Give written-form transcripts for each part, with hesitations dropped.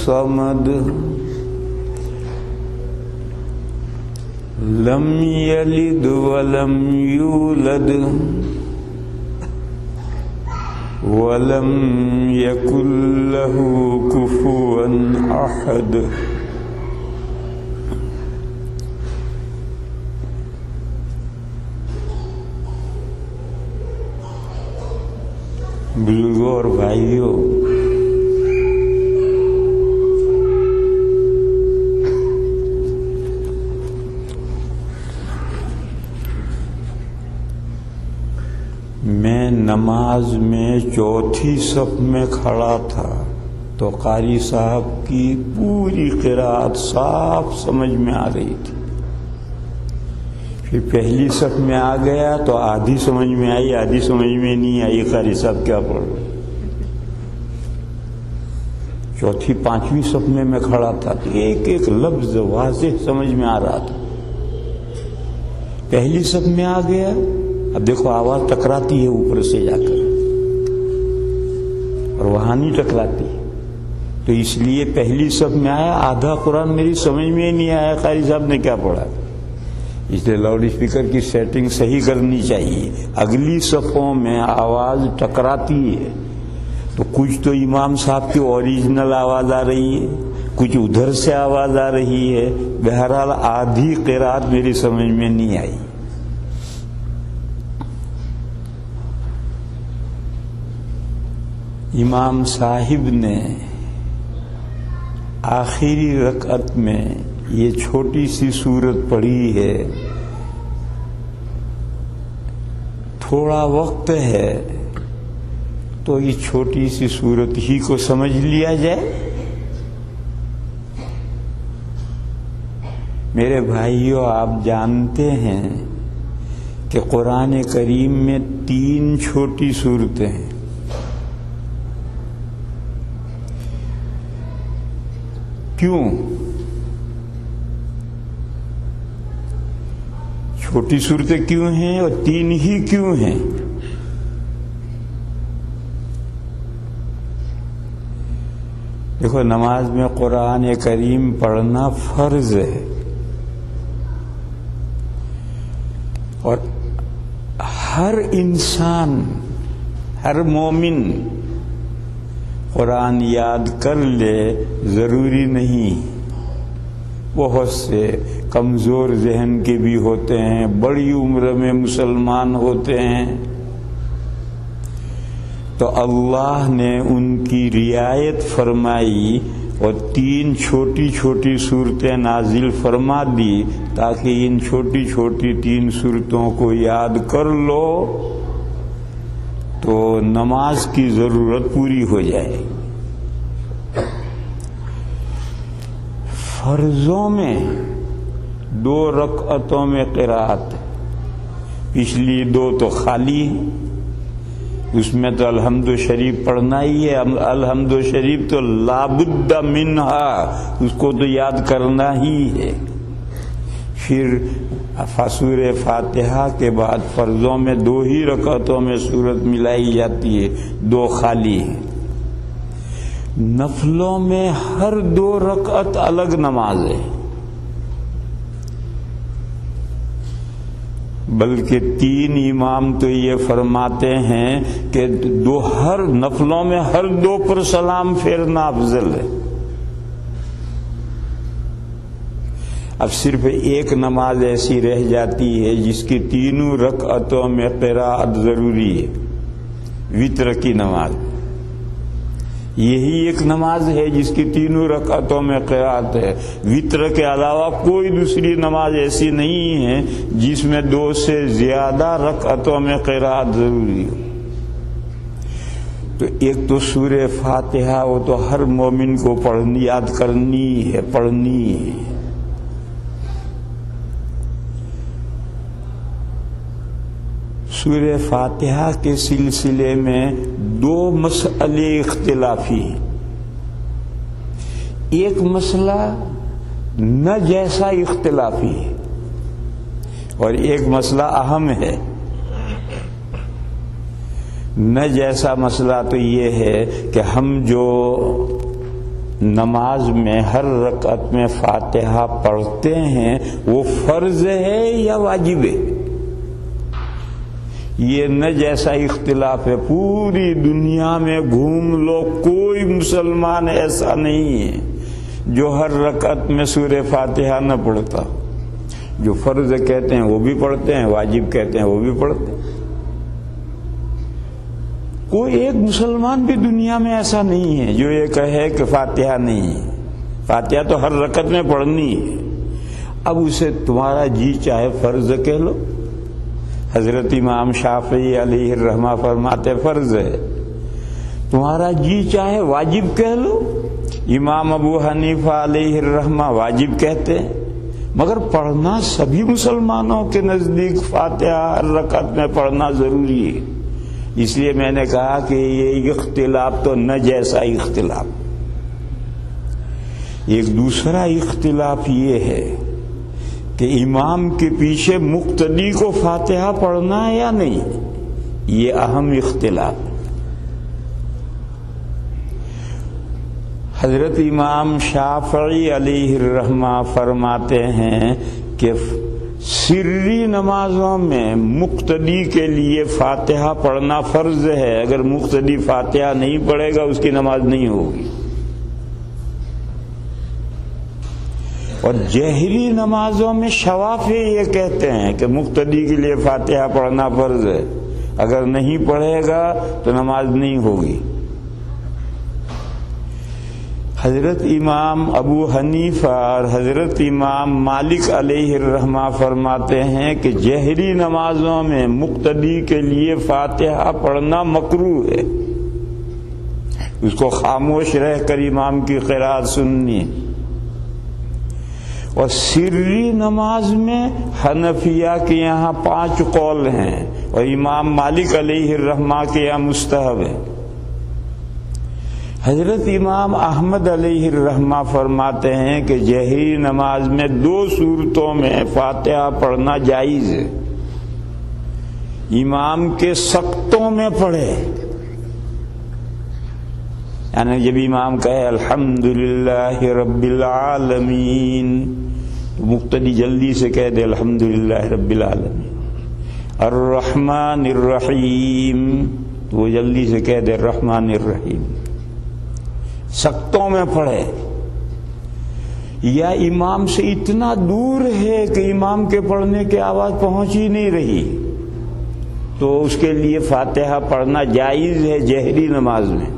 الصمد لم يلد ولم يولد ولم يكن له كفوا أحد. بزرگوں اور بھائیوں، میں نماز میں چوتھی صف میں کھڑا تھا تو قاری صاحب کی پوری قرأت صاف سمجھ میں آ رہی تھی. پھر پہلی صف میں آ گیا تو آدھی سمجھ میں آئی، آدھی سمجھ میں نہیں آئی. قاری صاحب کیا پڑھ رہے؟ چوتھی پانچویں صف میں کھڑا تھا تو ایک ایک لفظ واضح سمجھ میں آ رہا تھا. پہلی صف میں آ گیا، اب دیکھو آواز ٹکراتی ہے اوپر سے جا کر اور وہاں نہیں ٹکراتی، تو اس لیے پہلی صف میں آیا. آدھا قرآن میری سمجھ میں نہیں آیا قاری صاحب نے کیا پڑھا، اس لیے لاؤڈ اسپیکر کی سیٹنگ صحیح کرنی چاہیے. اگلی صفوں میں آواز ٹکراتی ہے تو کچھ تو امام صاحب کی اوریجنل آواز آ رہی ہے، کچھ ادھر سے آواز آ رہی ہے. بہرحال آدھی قرأت میری سمجھ میں نہیں آئی. امام صاحب نے آخری رکعت میں یہ چھوٹی سی سورت پڑھی ہے. تھوڑا وقت ہے تو اس چھوٹی سی سورت ہی کو سمجھ لیا جائے. میرے بھائیوں، آپ جانتے ہیں کہ قرآن کریم میں 3 چھوٹی سورتیں ہیں. کیوں چھوٹی صورتیں کیوں ہیں اور 3 ہی کیوں ہیں؟ دیکھو، نماز میں قرآن کریم پڑھنا فرض ہے اور ہر انسان، ہر مومن قرآن یاد کر لے ضروری نہیں. بہت سے کمزور ذہن کے بھی ہوتے ہیں، بڑی عمر میں مسلمان ہوتے ہیں، تو اللہ نے ان کی رعایت فرمائی اور 3 چھوٹی چھوٹی صورتیں نازل فرما دی تاکہ ان چھوٹی چھوٹی 3 صورتوں کو یاد کر لو تو نماز کی ضرورت پوری ہو جائے. فرضوں میں 2 رکعتوں میں قرأت، پچھلی 2 تو خالی ہیں، اس میں تو الحمد شریف پڑھنا ہی ہے. الحمد شریف تو لابد منہا، اس کو تو یاد کرنا ہی ہے. پھر سورہ فاتحہ کے بعد فرضوں میں 2 ہی رکعتوں میں سورت ملائی جاتی ہے، 2 خالی ہیں. نفلوں میں ہر 2 رکعت الگ نماز ہے، بلکہ 3 امام تو یہ فرماتے ہیں کہ ہر نفلوں میں ہر 2 پر سلام پھیرنا افضل ہے. اب صرف ایک نماز ایسی رہ جاتی ہے جس کی 3 رکعتوں میں قرأت ضروری ہے، وتر کی نماز. یہی ایک نماز ہے جس کی 3 رکعتوں میں قرأت ہے. وتر کے علاوہ کوئی دوسری نماز ایسی نہیں ہے جس میں 2 سے زیادہ رکعتوں میں قرأت ضروری ہو. تو ایک تو سورہ فاتحہ، وہ تو ہر مومن کو پڑھنی، یاد کرنی ہے، پڑھنی ہے. سورہ فاتحہ کے سلسلے میں 2 مسئلے اختلافی ہیں. ایک مسئلہ نہ جیسا اختلافی ہے اور ایک مسئلہ اہم ہے. نہ جیسا مسئلہ تو یہ ہے کہ ہم جو نماز میں ہر رکعت میں فاتحہ پڑھتے ہیں وہ فرض ہے یا واجب ہے؟ یہ نہ جیسا اختلاف ہے، پوری دنیا میں گھوم لو، کوئی مسلمان ایسا نہیں ہے جو ہر رکعت میں سورہ فاتحہ نہ پڑھتا۔ جو فرض کہتے ہیں وہ بھی پڑھتے ہیں، واجب کہتے ہیں وہ بھی پڑھتے ہیں۔ کوئی ایک مسلمان بھی دنیا میں ایسا نہیں ہے جو یہ کہے کہ فاتحہ نہیں ہے۔ فاتحہ تو ہر رکعت میں پڑھنی ہے۔ اب اسے تمہارا جی چاہے فرض کہہ لو، حضرت امام شافعی علیہ الرحمہ فرماتے فرض ہے، تمہارا جی چاہے واجب کہہ لو، امام ابو حنیفہ علیہ الرحمہ واجب کہتے ہیں، مگر پڑھنا سبھی مسلمانوں کے نزدیک فاتحہ ہر رکعت میں پڑھنا ضروری ہے۔ اس لیے میں نے کہا کہ یہ اختلاف تو نہ جیسا اختلاف۔ ایک دوسرا اختلاف یہ ہے کہ امام کے پیچھے مقتدی کو فاتحہ پڑھنا ہے یا نہیں، یہ اہم اختلاف۔ حضرت امام شافعی علیہ الرحمہ فرماتے ہیں کہ سری نمازوں میں مقتدی کے لیے فاتحہ پڑھنا فرض ہے، اگر مقتدی فاتحہ نہیں پڑھے گا اس کی نماز نہیں ہوگی۔ اور جہری نمازوں میں شوافی یہ کہتے ہیں کہ مقتدی کے لیے فاتحہ پڑھنا فرض ہے، اگر نہیں پڑھے گا تو نماز نہیں ہوگی۔ حضرت امام ابو حنیفہ اور حضرت امام مالک علیہ الرحمہ فرماتے ہیں کہ جہری نمازوں میں مقتدی کے لیے فاتحہ پڑھنا مکروہ ہے، اس کو خاموش رہ کر امام کی قرات سننی ہے۔ اور سری نماز میں حنفیہ کے یہاں 5 قول ہیں اور امام مالک علیہ الرحمہ کے یہاں مستحب ہے۔ حضرت امام احمد علیہ الرحمہ فرماتے ہیں کہ جہری نماز میں 2 صورتوں میں فاتحہ پڑھنا جائز ہے، امام کے سقطوں میں پڑھے، یعنی جب امام کہے الحمدللہ رب العالمین تو مقتدی جلدی سے کہہ دے الحمدللہ رب العالمین، الرحمن الرحیم تو وہ جلدی سے کہہ دے الرحمن الرحیم، سقطوں میں پڑھے۔ یا امام سے اتنا دور ہے کہ امام کے پڑھنے کی آواز پہنچ ہی نہیں رہی تو اس کے لیے فاتحہ پڑھنا جائز ہے جہری نماز میں۔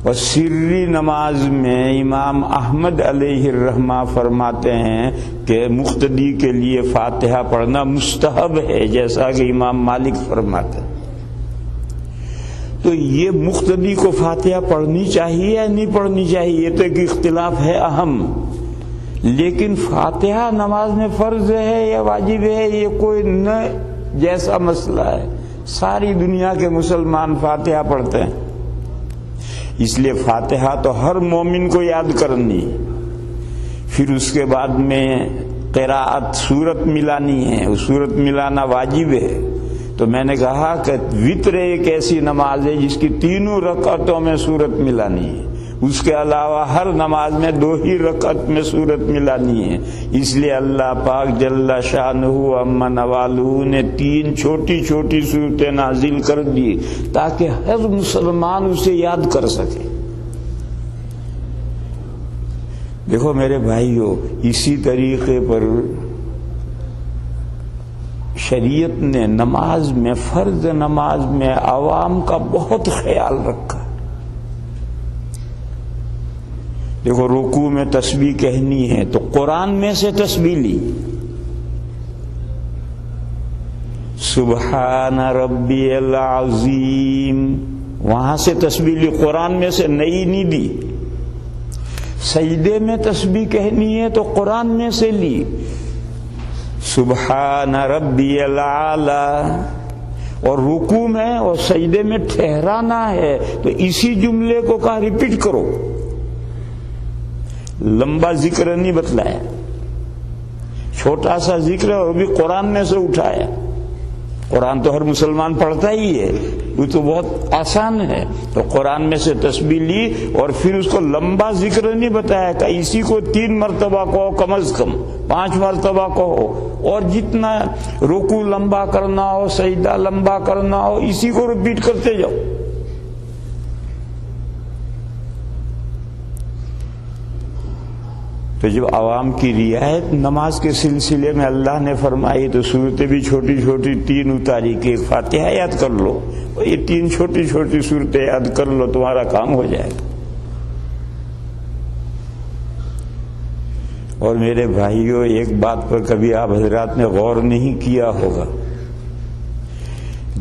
اور سری نماز میں امام احمد علیہ الرحمہ فرماتے ہیں کہ مقتدی کے لیے فاتحہ پڑھنا مستحب ہے، جیسا کہ امام مالک فرماتے ہیں۔ تو یہ مقتدی کو فاتحہ پڑھنی چاہیے یا نہیں پڑھنی چاہیے، یہ تو ایک اختلاف ہے اہم، لیکن فاتحہ نماز میں فرض ہے یا واجب ہے یہ کوئی نہ جیسا مسئلہ ہے، ساری دنیا کے مسلمان فاتحہ پڑھتے ہیں، اس لیے فاتحہ تو ہر مومن کو یاد کرنی، پھر اس کے بعد میں قراءت سورت ملانی ہے، وہ سورت ملانا واجب ہے۔ تو میں نے کہا کہ وتر ایک ایسی نماز ہے جس کی 3 رکعتوں میں سورت ملانی ہے، اس کے علاوہ ہر نماز میں 2 ہی رکعت میں سورت ملانی ہے، اس لیے اللہ پاک جل شانہ عما نوالہ نے 3 چھوٹی چھوٹی سورتیں نازل کر دی تاکہ ہر مسلمان اسے یاد کر سکے۔ دیکھو میرے بھائیو، اسی طریقے پر شریعت نے نماز میں، فرض نماز میں عوام کا بہت خیال رکھا۔ دیکھو رکوع میں تسبیح کہنی ہے تو قرآن میں سے تسبیح لی، سبحان ربی العظیم، وہاں سے تسبیح لی، قرآن میں سے نئی نہیں دی۔ سجدے میں تسبیح کہنی ہے تو قرآن میں سے لی، سبحان ربی العالی، اور رکوع میں اور سجدے میں ٹھہرانا ہے تو اسی جملے کو کہا ریپیٹ کرو، لمبا ذکر نہیں بتلایا، چھوٹا سا ذکر ہے اور بھی قرآن میں سے اٹھایا۔ قرآن تو ہر مسلمان پڑھتا ہی ہے، وہ تو بہت آسان ہے. تو قرآن میں سے تسبیح لی اور پھر اس کو لمبا ذکر نہیں بتایا کہ اسی کو 3 مرتبہ کہو، کم از کم 5 مرتبہ کہو، اور جتنا رکوع لمبا کرنا ہو، سجدہ لمبا کرنا ہو، اسی کو ریپیٹ کرتے جاؤ. تو جب عوام کی رعایت نماز کے سلسلے میں اللہ نے فرمائی تو صورتیں بھی چھوٹی چھوٹی 3 اتاری کہ ایک فاتحہ یاد کر لو، یہ 3 چھوٹی چھوٹی صورتیں یاد کر لو، تمہارا کام ہو جائے گا. اور میرے بھائیوں، ایک بات پر کبھی آپ حضرات نے غور نہیں کیا ہوگا،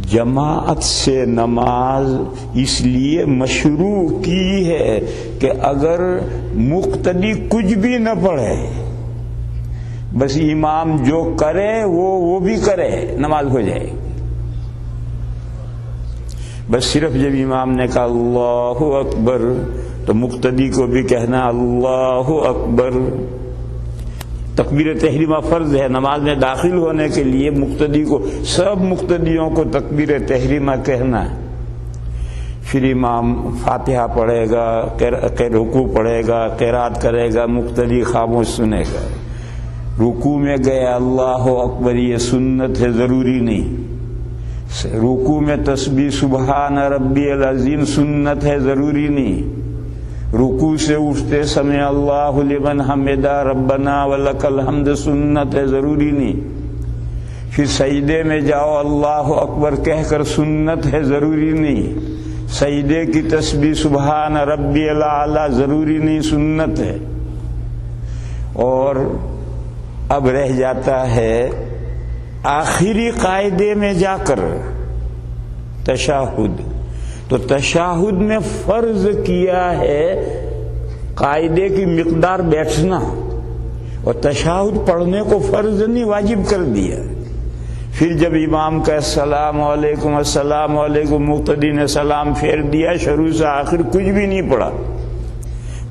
جماعت سے نماز اس لیے مشروع کی ہے کہ اگر مقتدی کچھ بھی نہ پڑھے، بس امام جو کرے وہ بھی کرے، نماز ہو جائے. بس صرف جب امام نے کہا اللہ اکبر تو مقتدی کو بھی کہنا اللہ اکبر. تکبیر تحریمہ فرض ہے نماز میں داخل ہونے کے لیے، مقتدی کو، سب مقتدیوں کو تکبیر تحریمہ کہنا ہے. پھر امام فاتحہ پڑھے گا، رکوع پڑھے گا، قرات کرے گا، مقتدی خاموش سنے گا. رکوع میں گیا اللہ اکبر، یہ سنت ہے، ضروری نہیں. رکوع میں تسبیح سبحان ربی العظیم سنت ہے، ضروری نہیں. رکوع سے اٹھتے سمع اللہ لمن حمدہ ربنا ولک الحمد سنت ہے، ضروری نہیں. پھر سجدے میں جاؤ اللہ اکبر کہہ کر سنت ہے، ضروری نہیں. سجدے کی تسبیح سبحان ربی الاعلی ضروری نہیں، سنت ہے. اور اب رہ جاتا ہے آخری قاعدے میں جا کر تشہد. تو تشہد میں فرض کیا ہے قاعدے کی مقدار بیٹھنا، اور تشہد پڑھنے کو فرض نہیں، واجب کر دیا. پھر جب امام کا السلام علیکم السلام علیکم، مقتدی نے سلام پھیر دیا، شروع سے آخر کچھ بھی نہیں پڑھا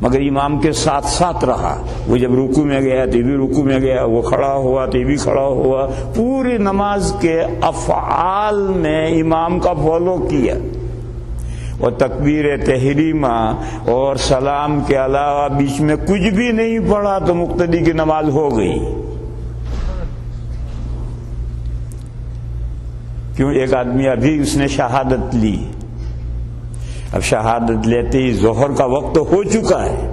مگر امام کے ساتھ ساتھ رہا. وہ جب رکوع میں گیا تو بھی رکوع میں گیا، وہ کھڑا ہوا تو بھی کھڑا ہوا. پوری نماز کے افعال میں امام کا فالو کیا. اور تکبیر تحریمہ اور سلام کے علاوہ بیچ میں کچھ بھی نہیں پڑھا تو مقتدی کی نماز ہو گئی. کیوں؟ ایک آدمی ابھی اس نے شہادت لی، اب شہادت لیتے ہی ظہر کا وقت تو ہو چکا ہے،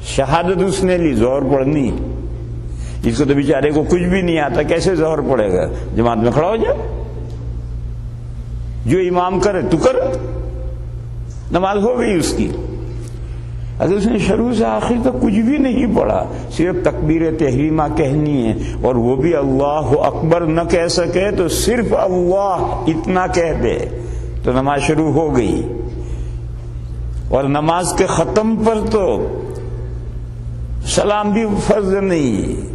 شہادت اس نے لی، ظہر پڑھنی. اس کو تو بیچارے کو کچھ بھی نہیں آتا، کیسے ظہر پڑھے گا؟ جماعت میں کھڑا ہو جا، جو امام کرے تو کر، نماز ہو گئی اس کی. اگر اس نے شروع سے آخر تک کچھ بھی نہیں پڑھا، صرف تکبیر تحریمہ کہنی ہے، اور وہ بھی اللہ اکبر نہ کہہ سکے تو صرف اللہ اتنا کہہ دے تو نماز شروع ہو گئی. اور نماز کے ختم پر تو سلام بھی فرض نہیں.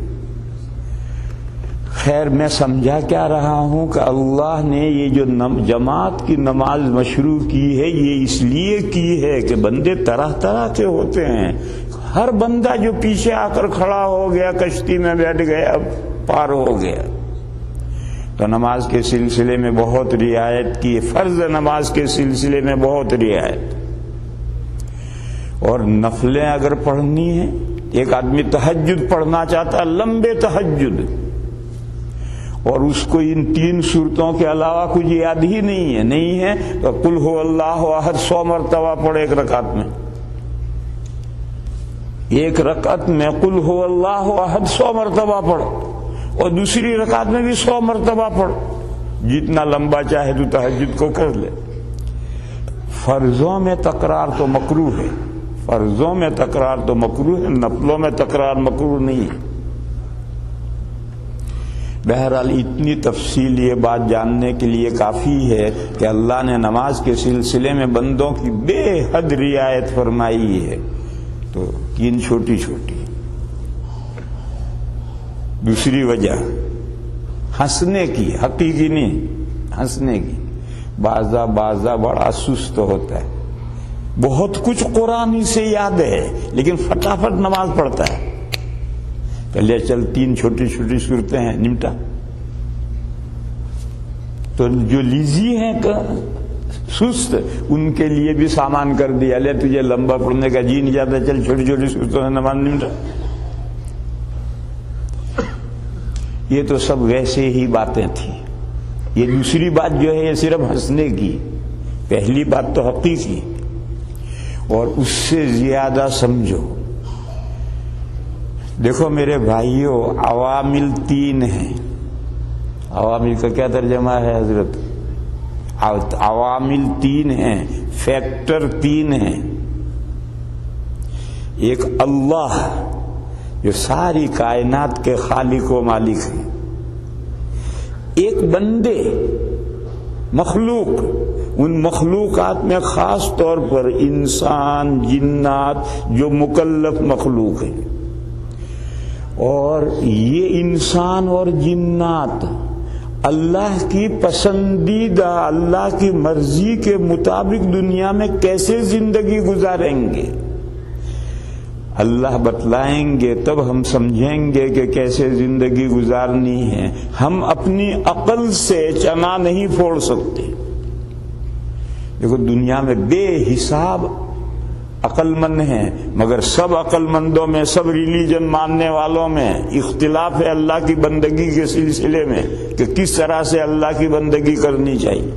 خیر، میں سمجھا کیا رہا ہوں کہ اللہ نے یہ جو جماعت کی نماز مشروع کی ہے، یہ اس لیے کی ہے کہ بندے طرح طرح کے ہوتے ہیں. ہر بندہ جو پیچھے آ کر کھڑا ہو گیا، کشتی میں بیٹھ گیا، پار ہو گیا. تو نماز کے سلسلے میں بہت رعایت کی، فرض نماز کے سلسلے میں بہت رعایت. اور نفلیں اگر پڑھنی ہیں، ایک آدمی تہجد پڑھنا چاہتا ہے، لمبے تہجد، اور اس کو ان 3 صورتوں کے علاوہ کچھ یاد ہی نہیں ہے تو قل ہو اللہ احد 100 مرتبہ پڑھے ایک رکعت میں. ایک رکعت میں قل ہو اللہ احد 100 مرتبہ پڑھ، اور دوسری رکعت میں بھی 100 مرتبہ پڑھ. جتنا لمبا چاہے تو تہجد کو کر لے. فرضوں میں تکرار تو مکروہ ہے، فرضوں میں تکرار تو مکروہ ہے، نفلوں میں تکرار مکروہ نہیں ہے. بہرحال اتنی تفصیل یہ بات جاننے کے لیے کافی ہے کہ اللہ نے نماز کے سلسلے میں بندوں کی بے حد رعایت فرمائی ہے. تو 3 چھوٹی چھوٹی. دوسری وجہ ہنسنے کی، حقیقی نہیں، ہنسنے کی. بعضا بڑا سست ہوتا ہے، بہت کچھ قرآن ہی سے یاد ہے لیکن فٹافٹ نماز پڑھتا ہے. پہلے چل 3 چھوٹی چھوٹی صورتیں ہیں، نمٹا. تو جو لیزی ہیں سست، ان کے لیے بھی سامان کر دیا، لے تجھے لمبا پڑھنے کا جی نہیں جاتا، چل چھوٹی چھوٹی صورتوں سے نماز نہیں مٹا۔ یہ تو سب ویسے ہی باتیں تھیں۔ یہ دوسری بات جو ہے یہ صرف ہنسنے کی، پہلی بات تو حقیقی، اور اس سے زیادہ سمجھو۔ دیکھو میرے بھائیوں، عوامل تین ہیں۔ عوامل کا کیا ترجمہ ہے حضرت؟ عوامل تین ہیں، فیکٹر تین ہیں۔ ایک اللہ جو ساری کائنات کے خالق و مالک ہیں، ایک بندے مخلوق، ان مخلوقات میں خاص طور پر انسان جنات جو مکلف مخلوق ہیں، اور یہ انسان اور جنات اللہ کی پسندیدہ، اللہ کی مرضی کے مطابق دنیا میں کیسے زندگی گزاریں گے، اللہ بتلائیں گے تب ہم سمجھیں گے کہ کیسے زندگی گزارنی ہے۔ ہم اپنی عقل سے چنا نہیں پھوڑ سکتے۔ دیکھو دنیا میں بے حساب عقل مند ہیں، مگر سب عقل مندوں میں، سب ریلیجن ماننے والوں میں اختلاف ہے اللہ کی بندگی کے سلسلے میں کہ کس طرح سے اللہ کی بندگی کرنی چاہیے۔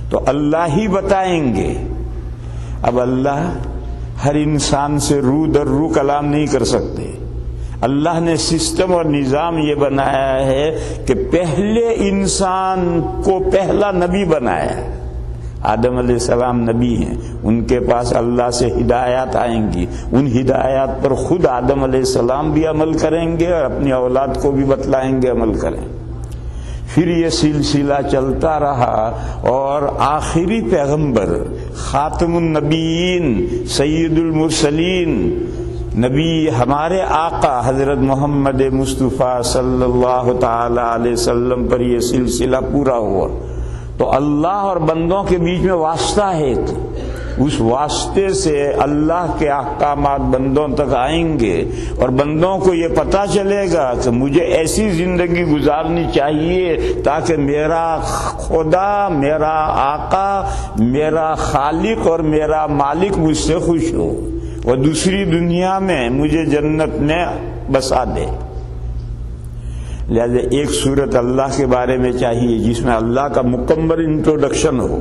تو اللہ ہی بتائیں گے۔ اب اللہ ہر انسان سے رو در رو کلام نہیں کر سکتے۔ اللہ نے سسٹم اور نظام یہ بنایا ہے کہ پہلے انسان کو پہلا نبی بنایا ہے۔ آدم علیہ السلام نبی ہیں، ان کے پاس اللہ سے ہدایات آئیں گی، ان ہدایات پر خود آدم علیہ السلام بھی عمل کریں گے اور اپنی اولاد کو بھی بتلائیں گے عمل کریں۔ پھر یہ سلسلہ چلتا رہا اور آخری پیغمبر خاتم النبیین سید المرسلین نبی ہمارے آقا حضرت محمد مصطفیٰ صلی اللہ تعالی علیہ وسلم پر یہ سلسلہ پورا ہوا۔ تو اللہ اور بندوں کے بیچ میں واسطہ ہے، اس واسطے سے اللہ کے احکامات بندوں تک آئیں گے اور بندوں کو یہ پتہ چلے گا کہ مجھے ایسی زندگی گزارنی چاہیے تاکہ میرا خدا، میرا آقا، میرا خالق اور میرا مالک مجھ سے خوش ہو اور دوسری دنیا میں مجھے جنت میں بسا دے۔ لہذا ایک صورت اللہ کے بارے میں چاہیے جس میں اللہ کا مکمل انٹروڈکشن ہو،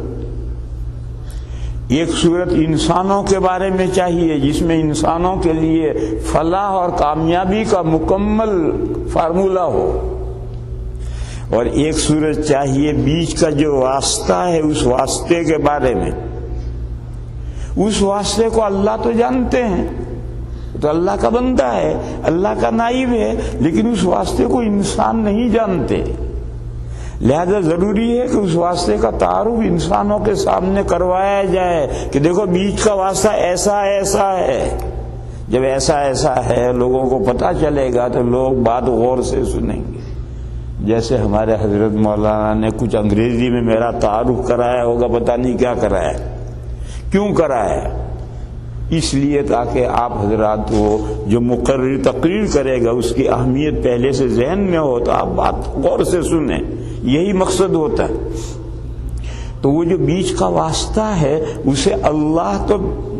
ایک صورت انسانوں کے بارے میں چاہیے جس میں انسانوں کے لیے فلاح اور کامیابی کا مکمل فارمولہ ہو، اور ایک صورت چاہیے بیچ کا جو واسطہ ہے اس واسطے کے بارے میں۔ اس واسطے کو اللہ تو جانتے ہیں، تو اللہ کا بندہ ہے، اللہ کا نائب ہے، لیکن اس واسطے کو انسان نہیں جانتے۔ لہذا ضروری ہے کہ اس واسطے کا تعارف انسانوں کے سامنے کروایا جائے کہ دیکھو بیچ کا واسطہ ایسا ایسا ہے۔ جب ایسا ایسا ہے لوگوں کو پتہ چلے گا تو لوگ بات غور سے سنیں گے۔ جیسے ہمارے حضرت مولانا نے کچھ انگریزی میں میرا تعارف کرایا ہوگا، پتہ نہیں کیا کرایا، کیوں کرایا؟ اس لیے تاکہ آپ حضرات کو جو مقرر تقریر کرے گا اس کی اہمیت پہلے سے ذہن میں ہو تو آپ بات غور سے سنیں، یہی مقصد ہوتا ہے۔ تو وہ جو بیچ کا واسطہ ہے اسے اللہ تو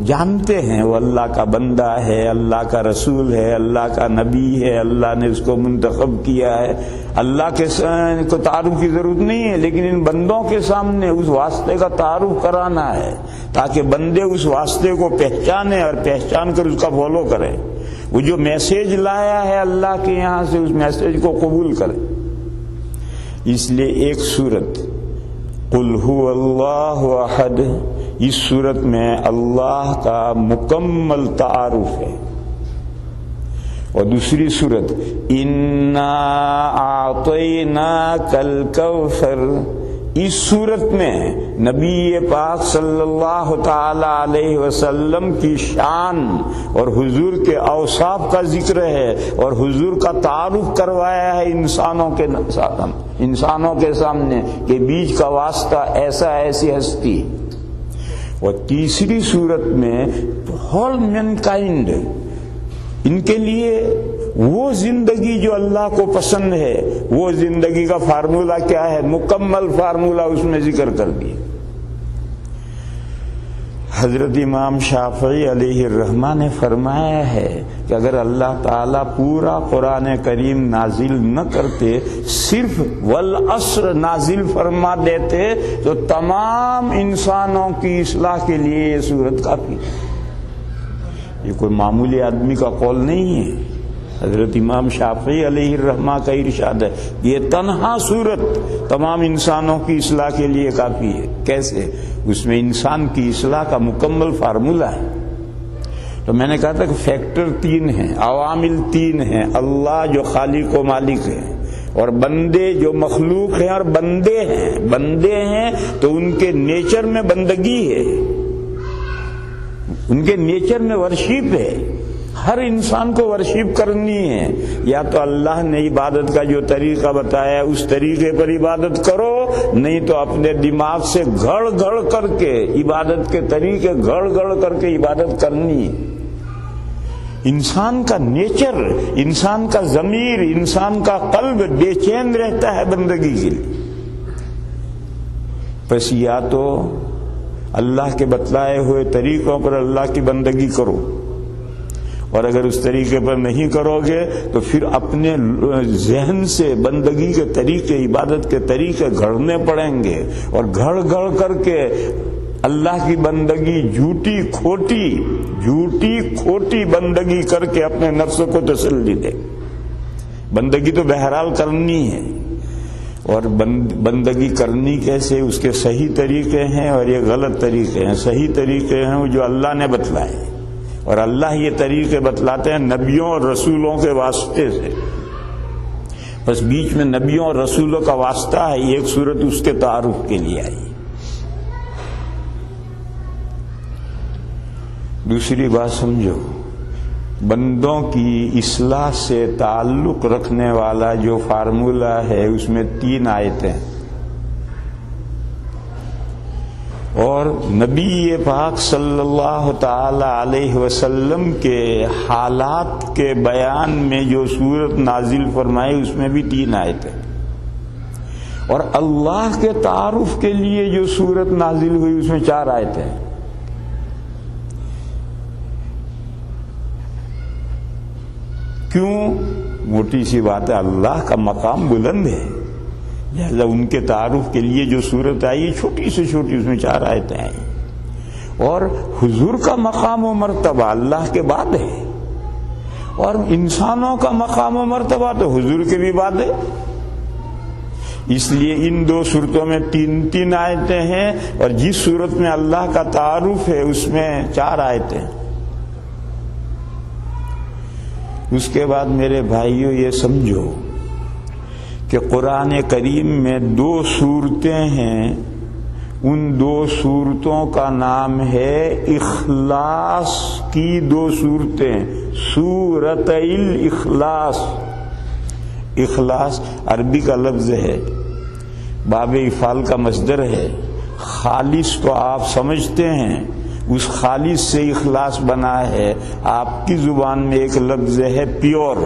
جانتے ہیں، وہ اللہ کا بندہ ہے، اللہ کا رسول ہے، اللہ کا نبی ہے، اللہ نے اس کو منتخب کیا ہے، اللہ کے کو تعارف کی ضرورت نہیں ہے، لیکن ان بندوں کے سامنے اس واسطے کا تعارف کرانا ہے تاکہ بندے اس واسطے کو پہچانے اور پہچان کر اس کا فالو کریں۔ وہ جو میسیج لایا ہے اللہ کے یہاں سے اس میسیج کو قبول کریں۔ اس لیے ایک صورت قل هو اللہ احد، اس صورت میں اللہ کا مکمل تعارف ہے، اور دوسری صورت انا اعطیناک الکوثر، اس صورت میں نبی پاک صلی اللہ تعالی علیہ وسلم کی شان اور حضور کے اوصاف کا ذکر ہے اور حضور کا تعارف کروایا ہے انسانوں کے سامنے کہ بیچ کا واسطہ ایسا ایسی ہستی۔ اور تیسری صورت میں ہول مین کائنڈ، ان کے لیے وہ زندگی جو اللہ کو پسند ہے، وہ زندگی کا فارمولہ کیا ہے؟ مکمل فارمولہ اس میں ذکر کر دیا۔ حضرت امام شافعی علیہ الرحمہ نے فرمایا ہے کہ اگر اللہ تعالیٰ پورا قرآن کریم نازل نہ کرتے، صرف والعصر نازل فرما دیتے، تو تمام انسانوں کی اصلاح کے لیے یہ سورت کافی ہے۔ یہ کوئی معمولی آدمی کا قول نہیں ہے، حضرت امام شافعی علیہ الرحمہ کا ارشاد ہے، یہ تنہا سورت تمام انسانوں کی اصلاح کے لیے کافی ہے۔ کیسے؟ اس میں انسان کی اصلاح کا مکمل فارمولہ ہے۔ تو میں نے کہا تھا کہ فیکٹر 3 ہیں، عوامل 3 ہیں، اللہ جو خالق و مالک ہے، اور بندے جو مخلوق ہیں اور بندے ہیں۔ بندے ہیں تو ان کے نیچر میں بندگی ہے، ان کے نیچر میں ورشپ ہے۔ ہر انسان کو ورشپ کرنی ہے، یا تو اللہ نے عبادت کا جو طریقہ بتایا اس طریقے پر عبادت کرو، نہیں تو اپنے دماغ سے گھڑ گھڑ کر کے عبادت کے طریقے گھڑ گھڑ کر کے عبادت کرنی ہے۔ انسان کا نیچر، انسان کا ضمیر، انسان کا قلب بے چین رہتا ہے بندگی کے لیے۔ بس یا تو اللہ کے بتلائے ہوئے طریقوں پر اللہ کی بندگی کرو، اور اگر اس طریقے پر نہیں کرو گے تو پھر اپنے ذہن سے بندگی کے طریقے، عبادت کے طریقے گھڑنے پڑیں گے، اور گھڑ گھڑ کر کے اللہ کی بندگی جھوٹی کھوٹی بندگی کر کے اپنے نفس کو تسلی دے۔ بندگی تو بہرحال کرنی ہے، اور بندگی کرنی کیسے؟ اس کے صحیح طریقے ہیں اور یہ غلط طریقے ہیں۔ صحیح طریقے ہیں وہ جو اللہ نے بتلائے، اور اللہ یہ طریقے بتلاتے ہیں نبیوں اور رسولوں کے واسطے سے۔ بس بیچ میں نبیوں اور رسولوں کا واسطہ ہے، ایک صورت اس کے تعارف کے لیے آئی۔ دوسری بات سمجھو، بندوں کی اصلاح سے تعلق رکھنے والا جو فارمولہ ہے اس میں 3 آیتیں، اور نبی پاک صلی اللہ تعالی علیہ وسلم کے حالات کے بیان میں جو سورت نازل فرمائی اس میں بھی 3 آیتیں، اور اللہ کے تعارف کے لیے جو سورت نازل ہوئی اس میں 4 آیتیں۔ کیوں؟ موٹی سی بات ہے، اللہ کا مقام بلند ہے، لہذا ان کے تعارف کے لیے جو صورت آئی چھوٹی سے چھوٹی اس میں 4 آیتیں آئیں۔ اور حضور کا مقام و مرتبہ اللہ کے بعد ہے، اور انسانوں کا مقام و مرتبہ تو حضور کے بھی بعد ہے، اس لیے ان 2 صورتوں میں 3 آیتیں ہیں، اور جس صورت میں اللہ کا تعارف ہے اس میں 4 آیتیں۔ اس کے بعد میرے بھائیوں یہ سمجھو کہ قرآن کریم میں 2 صورتیں ہیں، ان 2 صورتوں کا نام ہے اخلاص کی 2 صورتیں، سورۃ الاخلاص۔ اخلاص عربی کا لفظ ہے، باب افعال کا مصدر ہے، خالص تو آپ سمجھتے ہیں، اس خالص سے اخلاص بنا ہے۔ آپ کی زبان میں ایک لفظ ہے پیور،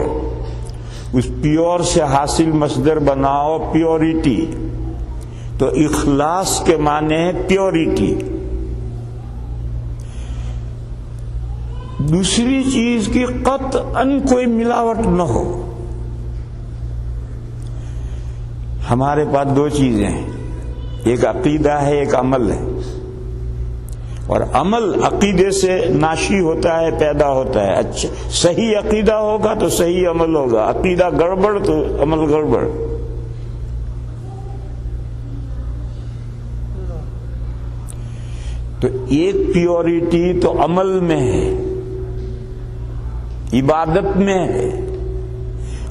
اس پیور سے حاصل مصدر بناؤ پیورٹی، تو اخلاص کے معنی ہے پیورٹی۔ دوسری چیز کی قطعاً کوئی ملاوٹ نہ ہو۔ ہمارے پاس 2 چیزیں ہیں، ایک عقیدہ ہے، ایک عمل ہے، اور عمل عقیدے سے ناشی ہوتا ہے، پیدا ہوتا ہے۔ اچھا صحیح عقیدہ ہوگا تو صحیح عمل ہوگا، عقیدہ گڑبڑ تو عمل گڑبڑ۔ تو ایک پیورٹی تو عمل میں ہے، عبادت میں ہے،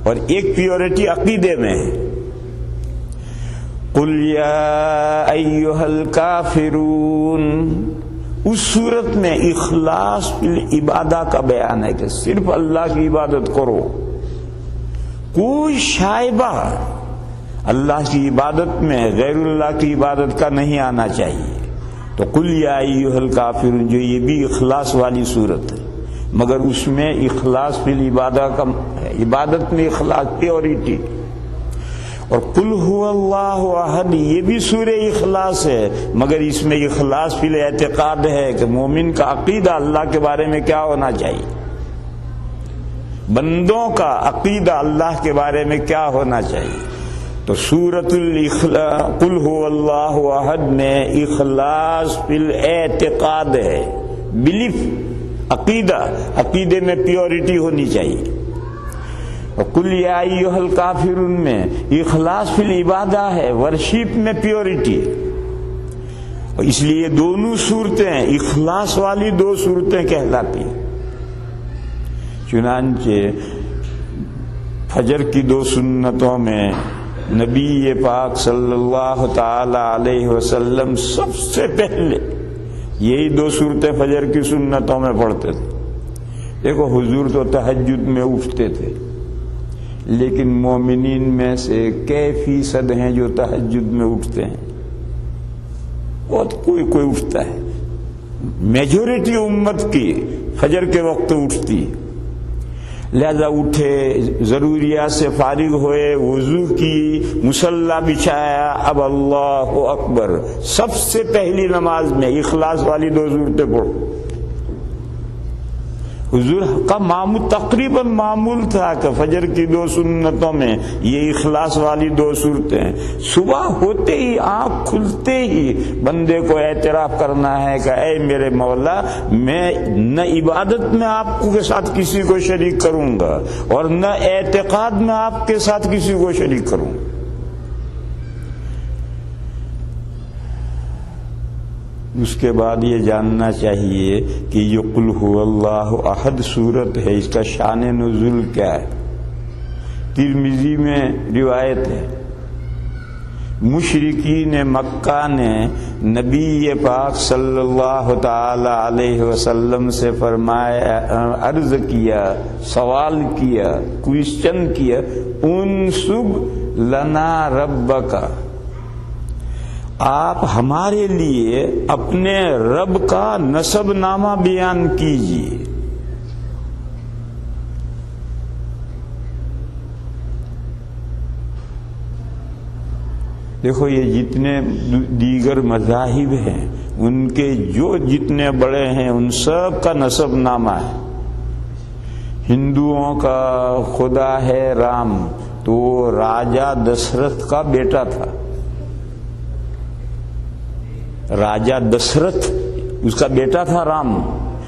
اور ایک پیورٹی عقیدے میں ہے۔ قُلْ يَا أَيُّهَا الْكَافِرُونَ، اس صورت میں اخلاص عبادہ کا بیان ہے کہ صرف اللہ کی عبادت کرو، کوئی شائبہ اللہ کی عبادت میں غیر اللہ کی عبادت کا نہیں آنا چاہیے۔ تو قُلْ يَا أَيُّهَا الْكَافِرُونَ جو یہ بھی اخلاص والی صورت ہے، مگر اس میں اخلاص فی العبادہ کا، عبادت میں اخلاص، پیورٹی. اور قل هو اللہ احد یہ بھی سورہ اخلاص ہے، مگر اس میں اخلاص فی الاعتقاد ہے کہ مومن کا عقیدہ اللہ کے بارے میں کیا ہونا چاہیے، بندوں کا عقیدہ اللہ کے بارے میں کیا ہونا چاہیے. تو سورۃ الاخلاص قل هو اللہ احد میں اخلاص فی الاعتقاد ہے، بلیف، عقیدہ، عقیدے میں پیورٹی ہونی چاہیے. اور قل یا ایھا الکافرون میں اخلاص فی العبادہ ہے، ورشپ میں پیورٹی. اور اس لیے دونوں صورتیں اخلاص والی دو صورتیں کہلاتی ہیں. چنانچہ فجر کی دو سنتوں میں نبی پاک صلی اللہ تعالی علیہ وسلم سب سے پہلے یہی دو صورتیں فجر کی سنتوں میں پڑھتے تھے. دیکھو حضور تو تہجد میں اٹھتے تھے، لیکن مومنین میں سے کئی فیصد ہیں جو تہجد میں اٹھتے ہیں؟ بہت کوئی اٹھتا ہے. میجورٹی امت کی فجر کے وقت اٹھتی، لہذا اٹھے، ضروریات سے فارغ ہوئے، وضو کی، مصلی بچھایا، اب اللہ اکبر، سب سے پہلی نماز میں اخلاص والی دو صورتیں پڑھو. حضور کا معمول تقریباً معمول تھا کہ فجر کی دو سنتوں میں یہ اخلاص والی دو صورتیں. صبح ہوتے ہی، آنکھ کھلتے ہی بندے کو اعتراف کرنا ہے کہ اے میرے مولا، میں نہ عبادت میں آپ کے ساتھ کسی کو شریک کروں گا اور نہ اعتقاد میں آپ کے ساتھ کسی کو شریک کروں گا. اس کے بعد یہ جاننا چاہیے کہ یہ قل هو اللہ احد صورت ہے، اس کا شان نزول کیا ہے. ترمذی میں روایت ہے، مشرکین مکہ نے نبی پاک صلی اللہ تعالی علیہ وسلم سے فرمایا، عرض کیا، سوال کیا، کوئسچن کیا، انسب لنا ربک، آپ ہمارے لیے اپنے رب کا نسب نامہ بیان کیجیے. دیکھو یہ جتنے دیگر مذاہب ہیں ان کے جو جتنے بڑے ہیں ان سب کا نسب نامہ ہے. ہندوؤں کا خدا ہے رام، تو وہ راجا دشرتھ کا بیٹا تھا. راجا دشرتھ اس کا بیٹا تھا رام،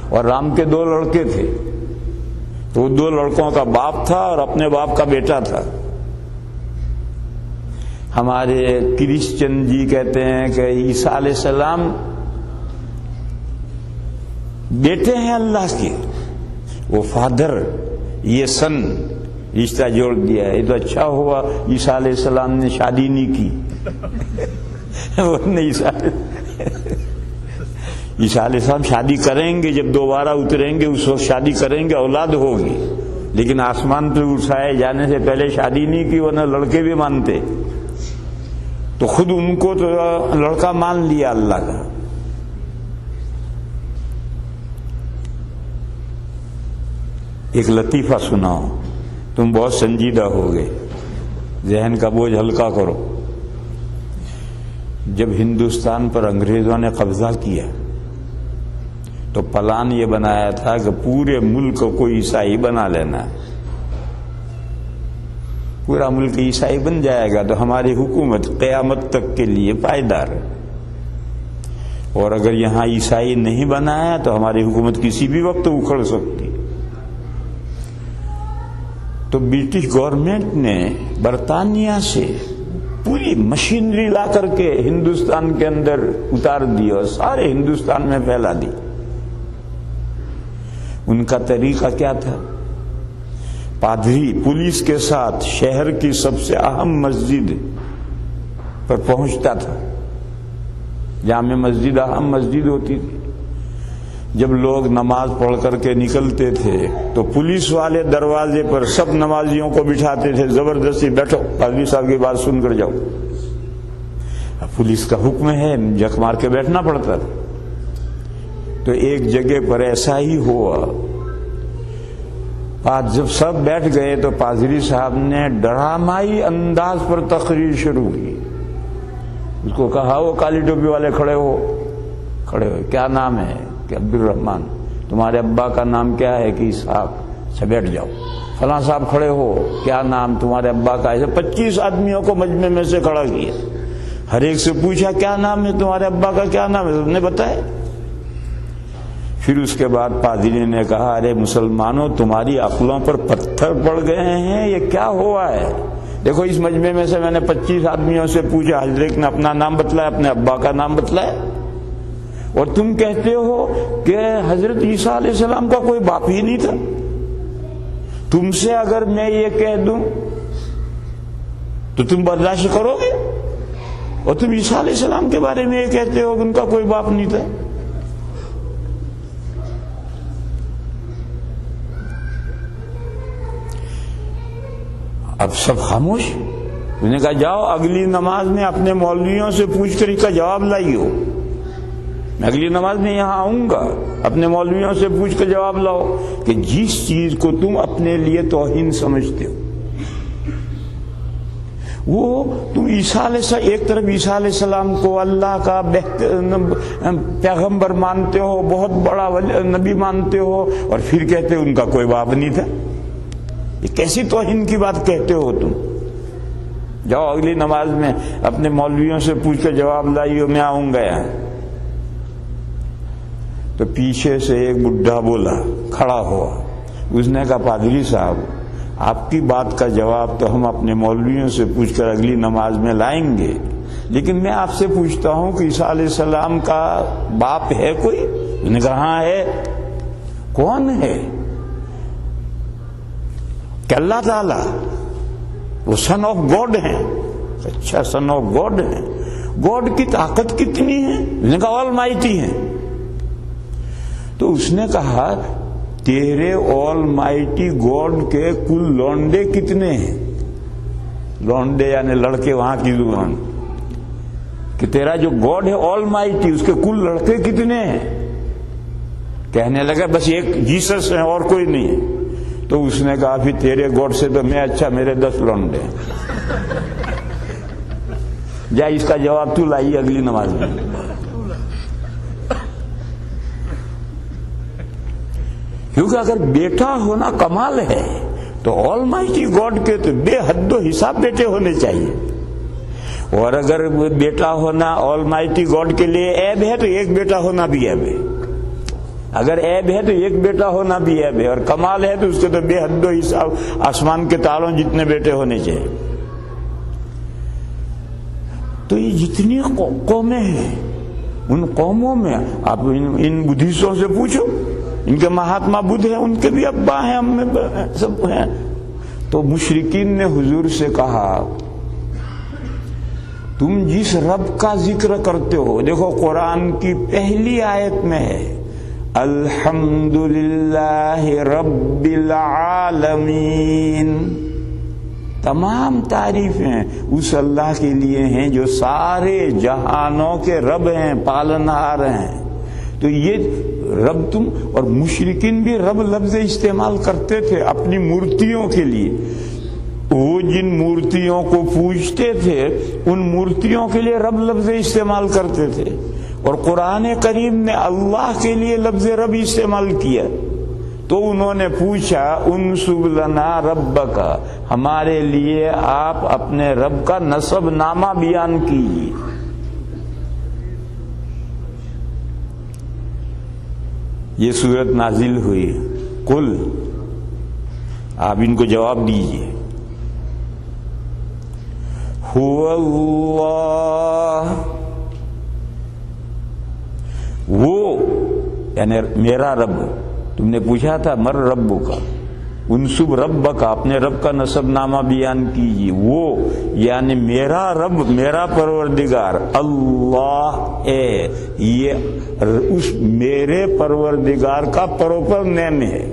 اور رام کے دو لڑکے تھے، تو دو لڑکوں کا باپ تھا اور اپنے باپ کا بیٹا تھا. ہمارے کرسچن جی کہتے ہیں کہ عیسیٰ علیہ السلام بیٹے ہیں اللہ کے، وہ فادر، یہ سن رشتہ جوڑ دیا ہے. یہ تو اچھا ہوا عیسیٰ علیہ السلام نے شادی نہیں کی. عیسیٰ علیہ السلام شادی کریں گے، جب دوبارہ اتریں گے اس وقت شادی کریں گے، اولاد ہوگی. لیکن آسمان پہ اٹھائے جانے سے پہلے شادی نہیں کی، ورنہ لڑکے بھی مانتے. تو خود ان کو تو لڑکا مان لیا اللہ کا. ایک لطیفہ سناؤ، تم بہت سنجیدہ ہو گئے، ذہن کا بوجھ ہلکا کرو. جب ہندوستان پر انگریزوں نے قبضہ کیا تو پلان یہ بنایا تھا کہ پورے ملک کو عیسائی بنا لینا ہے. پورا ملک عیسائی بن جائے گا تو ہماری حکومت قیامت تک کے لیے پائیدار ہے، اور اگر یہاں عیسائی نہیں بنایا تو ہماری حکومت کسی بھی وقت اکھڑ سکتی. تو برٹش گورنمنٹ نے برطانیہ سے پوری مشینری لا کر کے ہندوستان کے اندر اتار دی اور سارے ہندوستان میں پھیلا دی. ان کا طریقہ کیا تھا؟ پادری پولیس کے ساتھ شہر کی سب سے اہم مسجد پر پہنچتا تھا. جامع مسجد اہم مسجد ہوتی تھی. جب لوگ نماز پڑھ کر کے نکلتے تھے تو پولیس والے دروازے پر سب نمازیوں کو بٹھاتے تھے، زبردستی بیٹھو، پادری صاحب کی بات سن کر جاؤ. پولیس کا حکم ہے، جک مار کے بیٹھنا پڑتا تھا. تو ایک جگہ پر ایسا ہی ہوا آج جب سب بیٹھ گئے تو پادری صاحب نے ڈرامائی انداز پر تقریر شروع کی. اس کو کہا وہ کالی ٹوپی والے کھڑے ہو. کیا نام ہے؟ کہ عبدالرحمان. تمہارے ابا کا نام کیا ہے؟ کہ اسحاق. اچھا بیٹھ جاؤ. فلاں صاحب کھڑے ہو. کیا نام تمہارے ابا کا؟ ایسے 25 آدمیوں کو مجمع میں سے کھڑا کیا. ہر ایک سے پوچھا کیا نام ہے تمہارے ابا کا؟ کیا نام ہے؟ سب نے بتایا. پھر اس کے بعد پادری نے کہا ارے مسلمانوں تمہاری عقلوں پر پتھر پڑ گئے ہیں، یہ کیا ہوا ہے؟ دیکھو اس مجمع میں سے میں نے 25 آدمیوں سے پوچھا، ہر ایک نے اپنا نام بتلایا، اپنے ابا کا نام بتلایا، اور تم کہتے ہو کہ حضرت عیسیٰ علیہ السلام کا کوئی باپ ہی نہیں تھا. تم سے اگر میں یہ کہہ دوں تو تم برداشت کرو گے؟ اور تم عیسیٰ علیہ السلام کے بارے میں یہ کہتے ہو کہ ان کا کوئی باپ نہیں تھا. اب سب خاموش. انہوں نے کہا جاؤ اگلی نماز میں اپنے مولویوں سے پوچھ کر اس کا جواب لائیو. میں اگلی نماز میں یہاں آؤں گا، اپنے مولویوں سے پوچھ کر جواب لاؤ کہ جس چیز کو تم اپنے لیے توہین سمجھتے ہو، وہ تم عیسیٰ علیہ السلام، ایک طرف عیسیٰ علیہ السلام کو اللہ کا پیغمبر مانتے ہو، بہت بڑا نبی مانتے ہو، اور پھر کہتے ہو ان کا کوئی باپ نہیں تھا. یہ کیسی توہین کی بات کہتے ہو تم؟ جاؤ اگلی نماز میں اپنے مولویوں سے پوچھ کر جواب لائیو، میں آؤں گا یہاں. تو پیچھے سے ایک بڈھا بولا، کھڑا ہوا. اس نے کہا پادری صاحب آپ کی بات کا جواب تو ہم اپنے مولویوں سے پوچھ کر اگلی نماز میں لائیں گے، لیکن میں آپ سے پوچھتا ہوں کہ عیسیٰ علیہ السلام کا باپ ہے کوئی؟ اس نے کہا ہاں ہے. کون ہے؟ کہ اللہ تعالی وہ سن آف گاڈ ہیں. اچھا سن آف گاڈ ہیں. گاڈ کی طاقت کتنی ہے؟ اس نے کہا آل مائٹی ہیں. تو اس نے کہا تیرے آل مائٹی گاڈ کے کل لونڈے کتنے ہیں؟ لونڈے یعنی لڑکے وہاں کی زبان، کہ تیرا جو گاڈ ہے آل مائٹی اس کے کل لڑکے کتنے ہیں؟ کہنے لگا بس ایک جیسس ہے اور کوئی نہیں ہے. تو اس نے کہا پھر تیرے گاڈ سے تو میں اچھا میرے 10 لونڈے ہیں. جا اس کا جواب تو لائی اگلی نماز میں. کیونکہ اگر بیٹا ہونا کمال ہے تو آل مائٹی گاڈ کے تو بے حد و حساب بیٹے ہونے چاہیے، اور اگر بیٹا ہونا آل مائٹی گاڈ کے لیے عیب ہے تو ایک بیٹا ہونا بھی عیب ہے. اگر عیب ہے تو ایک بیٹا ہونا بھی عیب ہے، اور کمال ہے تو اس کے تو بے حد و حساب آسمان کے تاروں جتنے بیٹے ہونے چاہیے. تو یہ جتنی قومیں ہیں ان قوموں میں آپ ان بدھسٹوں سے پوچھو، ان کے مہاتما بدھ ہیں، ان کے بھی ابا ہیں، امی سب ہیں. تو مشرکین نے حضور سے کہا تم جس رب کا ذکر کرتے ہو، دیکھو قرآن کی پہلی آیت میں ہے الحمدللہ رب العالمین. تمام تعریفیں اس اللہ کے لیے ہیں جو سارے جہانوں کے رب ہیں، پالنہار ہیں. تو یہ رب تم، اور مشرکین بھی رب لفظ استعمال کرتے تھے اپنی مورتیوں کے لیے. وہ جن مورتیوں کو پوجتے تھے ان مورتیوں کے لیے رب لفظ استعمال کرتے تھے، اور قرآن کریم نے اللہ کے لیے لفظ رب استعمال کیا. تو انہوں نے پوچھا انسب لنا ربک، ہمارے لیے آپ اپنے رب کا نسب نامہ بیان کیجیے. یہ صورت نازل ہوئی. قل، آپ ان کو جواب دیجیے، هو اللہ، وہ یعنی میرا رب. تم نے پوچھا تھا مر رب کا، انسب رب کا، اپنے رب کا نسب نامہ بیان کیجیے. وہ یعنی میرا رب، میرا پروردگار اللہ ہے. یہ اس میرے پروردگار کا پروپر نیم ہے،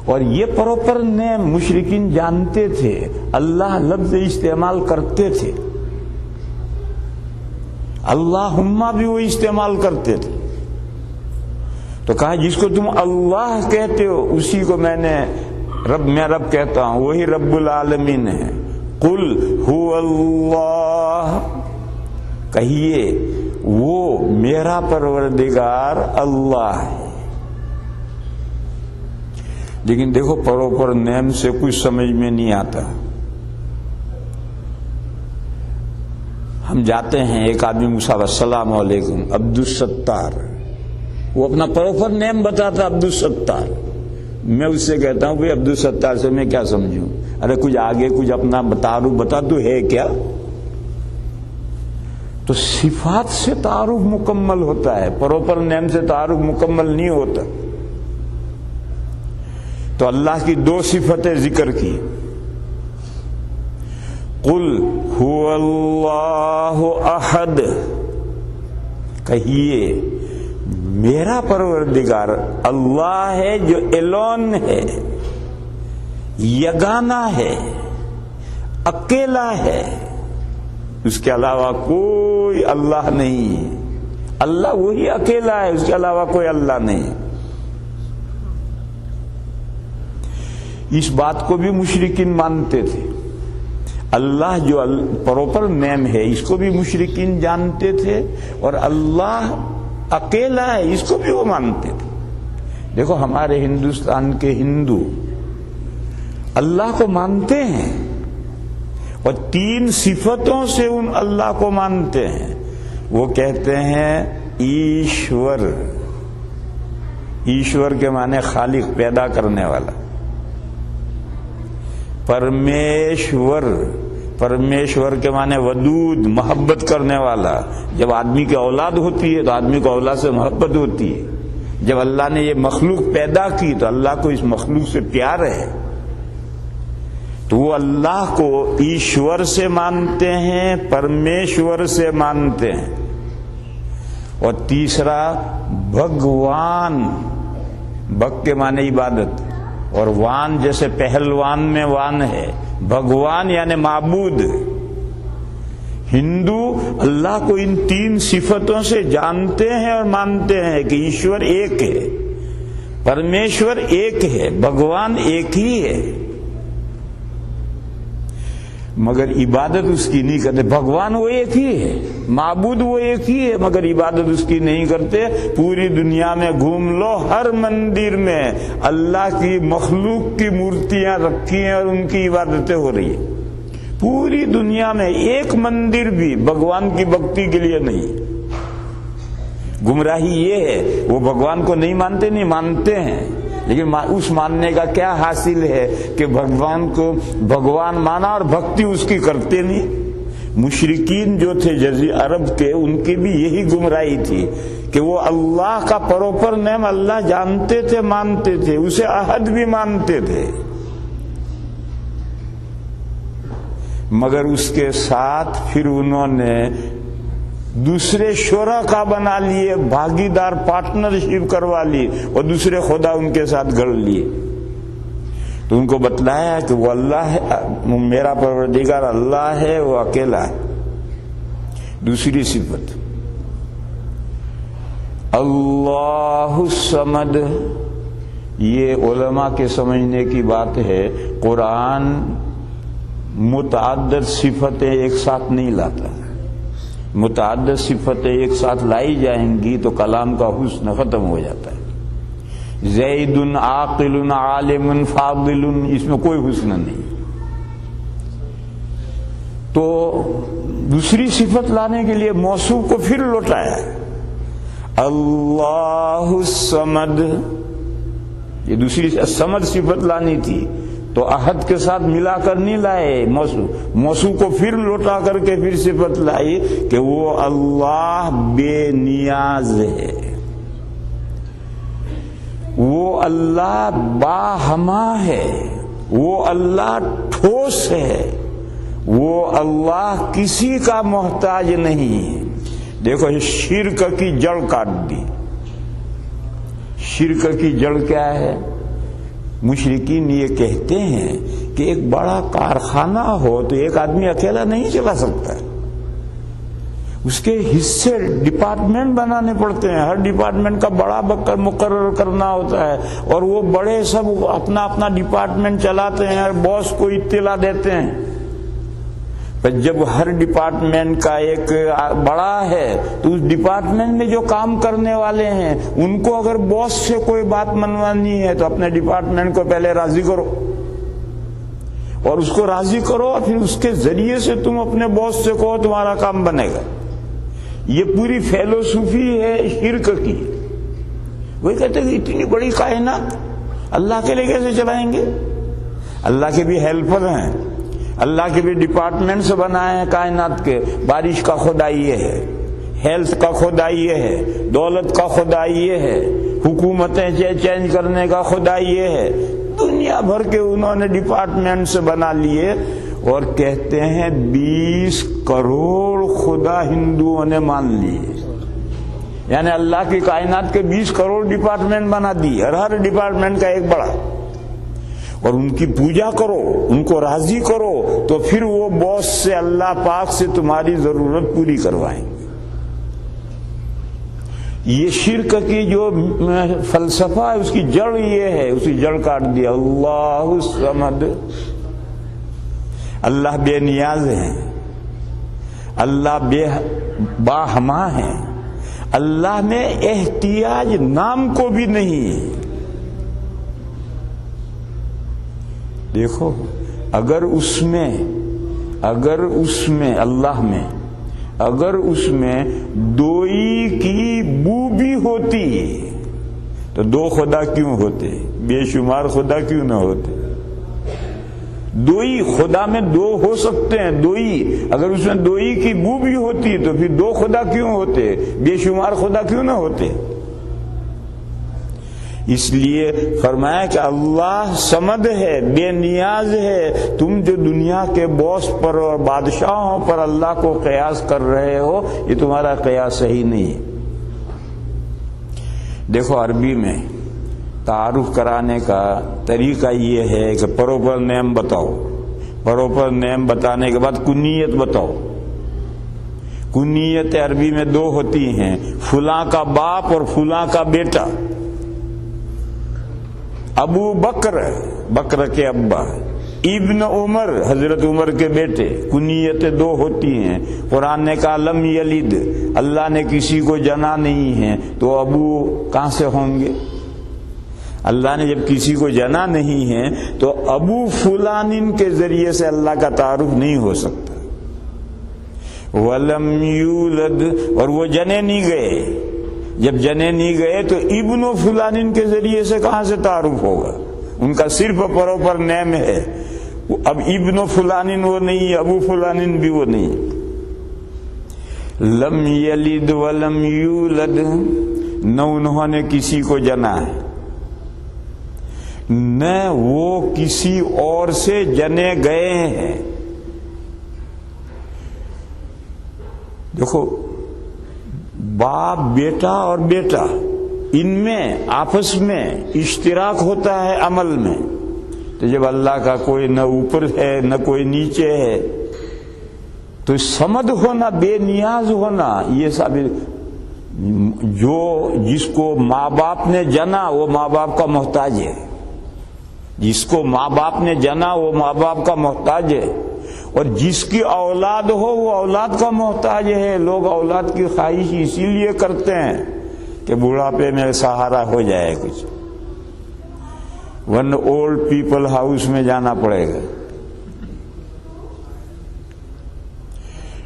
اور یہ پروپر نیم مشرکین جانتے تھے، اللہ لفظ استعمال کرتے تھے، اللہم بھی وہ استعمال کرتے تھے. تو کہا جس کو تم اللہ کہتے ہو اسی کو میں رب کہتا ہوں، وہی رب العالمین ہے۔ قل هو اللہ، کہیے وہ میرا پروردگار اللہ ہے۔ لیکن دیکھو پراپر نیم سے کچھ سمجھ میں نہیں آتا۔ ہم جاتے ہیں، ایک آدمی مجھے السلام علیکم عبدالستار، وہ اپنا پراپر نیم بتاتا عبدالستار، میں اس سے کہتا ہوں بھائی عبدالستار سے میں کیا سمجھوں، ارے کچھ آگے کچھ اپنا بتا تو ہے کیا؟ تو صفات سے تعارف مکمل ہوتا ہے، پراپر نیم سے تعارف مکمل نہیں ہوتا۔ تو اللہ کی دو صفتیں ذکر کی، قل هو اللہ احد، کہیے میرا پروردگار اللہ ہے جو الون ہے، یگانہ ہے، اکیلا ہے، اس کے علاوہ کوئی اللہ نہیں ہے۔ اللہ وہی اکیلا ہے، اس کے علاوہ کوئی اللہ نہیں۔ اس بات کو بھی مشرکین مانتے تھے، اللہ جو پراپر نیم ہے اس کو بھی مشرکین جانتے تھے، اور اللہ اکیلا ہے اس کو بھی وہ مانتے تھے۔ دیکھو ہمارے ہندوستان کے ہندو اللہ کو مانتے ہیں اور تین صفتوں سے ان اللہ کو مانتے ہیں۔ وہ کہتے ہیں ایشور، ایشور کے معنی خالق، پیدا کرنے والا۔ پرمیشور، پرمیشور کے معنی ودود، محبت کرنے والا۔ جب آدمی کی اولاد ہوتی ہے تو آدمی کو اولاد سے محبت ہوتی ہے۔ جب اللہ نے یہ مخلوق پیدا کی تو اللہ کو اس مخلوق سے پیار ہے، تو وہ اللہ کو ایشور سے مانتے ہیں، پرمیشور سے مانتے ہیں۔ اور تیسرا بھگوان، بھگ کے معنی عبادت، اور وان جیسے پہلوان میں وان ہے، بھگوان یعنی معبود۔ ہندو اللہ کو ان تین صفتوں سے جانتے ہیں اور مانتے ہیں کہ ایشور ایک ہے، پرمیشور ایک ہے، بھگوان ایک ہی ہے، مگر عبادت اس کی نہیں کرتے۔ بھگوان وہ ایک ہی ہے، معبود وہ ایک ہی ہے، مگر عبادت اس کی نہیں کرتے۔ پوری دنیا میں گھوم لو، ہر مندر میں اللہ کی مخلوق کی مورتیاں رکھی ہیں اور ان کی عبادتیں ہو رہی ہیں۔ پوری دنیا میں ایک مندر بھی بھگوان کی بھکتی کے لیے نہیں۔ گمراہی یہ ہے، وہ بھگوان کو نہیں مانتے، نہیں مانتے ہیں، لیکن اس ماننے کا کیا حاصل ہے کہ بھگوان کو بھگوان مانا اور بھکتی اس کی کرتے نہیں۔ مشرکین جو تھے جزیرہ عرب کے، ان کی بھی یہی گمراہی تھی کہ وہ اللہ کا پراپر نیم اللہ جانتے تھے، مانتے تھے، اسے احد بھی مانتے تھے، مگر اس کے ساتھ پھر انہوں نے دوسرے شرکا بنا لیے، بھاگیدار، پارٹنرشپ کروا لی، اور دوسرے خدا ان کے ساتھ گڑھ لیے۔ تو ان کو بتلایا کہ وہ اللہ ہے، میرا پروردگار اللہ ہے، وہ اکیلا ہے۔ دوسری صفت اللہ الصمد، یہ علماء کے سمجھنے کی بات ہے۔ قرآن متعدد صفتیں ایک ساتھ نہیں لاتا، متعدد صفتیں ایک ساتھ لائی جائیں گی تو کلام کا حسن ختم ہو جاتا ہے۔ زید عاقل عالم فاضل، اس میں کوئی حسن نہیں۔ تو دوسری صفت لانے کے لیے موصوف کو پھر لوٹایا، اللہ الصمد۔ یہ دوسری صمد صفت لانی تھی تو احد کے ساتھ ملا کر نہیں لائے، موصوف کو پھر لوٹا کر کے پھر صفت لائی کہ وہ اللہ بے نیاز ہے، وہ اللہ باہما ہے، وہ اللہ ٹھوس ہے، وہ اللہ کسی کا محتاج نہیں۔ دیکھو شرک کی جڑ کاٹ دی۔ شرک کی جڑ کیا ہے؟ مشرکین یہ کہتے ہیں کہ ایک بڑا کارخانہ ہو تو ایک آدمی اکیلا نہیں چلا سکتا، اس کے حصے ڈپارٹمنٹ بنانے پڑتے ہیں، ہر ڈپارٹمنٹ کا بڑا مقرر کرنا ہوتا ہے، اور وہ بڑے سب اپنا اپنا ڈپارٹمنٹ چلاتے ہیں اور باس کو اطلاع دیتے ہیں۔ پر جب ہر ڈپارٹمنٹ کا ایک بڑا ہے تو اس ڈپارٹمنٹ میں جو کام کرنے والے ہیں ان کو اگر باس سے کوئی بات منوانی ہے تو اپنے ڈپارٹمنٹ کو پہلے راضی کرو، اور اس کو راضی کرو، اور پھر اس کے ذریعے سے تم اپنے باس سے کہو تمہارا کام بنے گا۔ یہ پوری فلسفی ہے شرک کی۔ وہی کہتے ہیں کہ اتنی بڑی کائنات اللہ کے لیے کیسے چلائیں گے؟ اللہ کے بھی ہیلپر ہیں، اللہ کے بھی ڈپارٹمنٹس بنائے ہیں کائنات کے۔ بارش کا خدا یہ ہے، ہیلتھ کا خدا یہ ہے، دولت کا خدا یہ ہے، حکومتیں چینج کرنے کا خدا یہ ہے۔ دنیا بھر کے انہوں نے ڈپارٹمنٹس بنا لیے، اور کہتے ہیں 20 کروڑ خدا ہندوؤں نے مان لیے، یعنی اللہ کی کائنات کے 20 کروڑ ڈپارٹمنٹ بنا دی، اور ہر ڈپارٹمنٹ کا ایک بڑا، اور ان کی پوجا کرو، ان کو راضی کرو، تو پھر وہ باس سے اللہ پاک سے تمہاری ضرورت پوری کروائیں گے۔ یہ شرک کی جو فلسفہ ہے اس کی جڑ یہ ہے، اس کی جڑ کاٹ دیا۔ اللہ الصمد، اللہ بے نیاز ہیں، اللہ باہما ہیں، اللہ میں احتیاج نام کو بھی نہیں۔ دیکھو اگر اس میں اللہ میں اگر اس میں دوئی کی بو بھی ہوتی تو دو خدا کیوں ہوتے؟ بے شمار خدا کیوں نہ ہوتے؟ دوئی خدا میں دو ہو سکتے ہیں، دوئی اگر اس میں دوئی کی بو بھی ہوتی تو پھر دو خدا کیوں ہوتے؟ بے شمار خدا کیوں نہ ہوتے؟ اس لیے فرمایا کہ اللہ صمد ہے، بے نیاز ہے۔ تم جو دنیا کے باس پر اور بادشاہوں پر اللہ کو قیاس کر رہے ہو، یہ تمہارا قیاس صحیح نہیں ہے۔ دیکھو عربی میں تعارف کرانے کا طریقہ یہ ہے کہ پراپر نیم بتاؤ، پراپر نیم بتانے کے بعد کنیت بتاؤ۔ کنیت عربی میں دو ہوتی ہیں، فلاں کا باپ اور فلاں کا بیٹا۔ ابو بکر، بکر کے ابا، ابن عمر، حضرت عمر کے بیٹے۔ کنیتیں دو ہوتی ہیں۔ قرآن نے کہا لم یلد، اللہ نے کسی کو جنا نہیں ہے، تو ابو کہاں سے ہوں گے؟ اللہ نے جب کسی کو جنا نہیں ہے تو ابو فلان کے ذریعے سے اللہ کا تعارف نہیں ہو سکتا۔ ولم یولد، اور وہ جنے نہیں گئے، جب جنے نہیں گئے تو ابن فلان کے ذریعے سے کہاں سے تعارف ہوگا؟ ان کا صرف پراپر نیم ہے، اب ابن فلان وہ نہیں، ابو فلان بھی وہ نہیں۔ لم یلد ولم یولد، نہ انہوں نے کسی کو جنا ہے، نہ وہ کسی اور سے جنے گئے ہیں۔ دیکھو باپ، بیٹا اور بیٹا، ان میں آپس میں اشتراک ہوتا ہے عمل میں، تو جب اللہ کا کوئی نہ اوپر ہے نہ کوئی نیچے ہے تو صمد ہونا، بے نیاز ہونا، یہ سب جو جس کو ماں باپ نے جنا وہ ماں باپ کا محتاج ہے، جس کو ماں باپ نے جنا وہ ماں باپ کا محتاج ہے، اور جس کی اولاد ہو وہ اولاد کا محتاج ہے۔ لوگ اولاد کی خواہش اسی لیے کرتے ہیں کہ بڑھاپے میں سہارا ہو جائے کچھ، ورنہ اولڈ پیپل ہاؤس میں جانا پڑے گا۔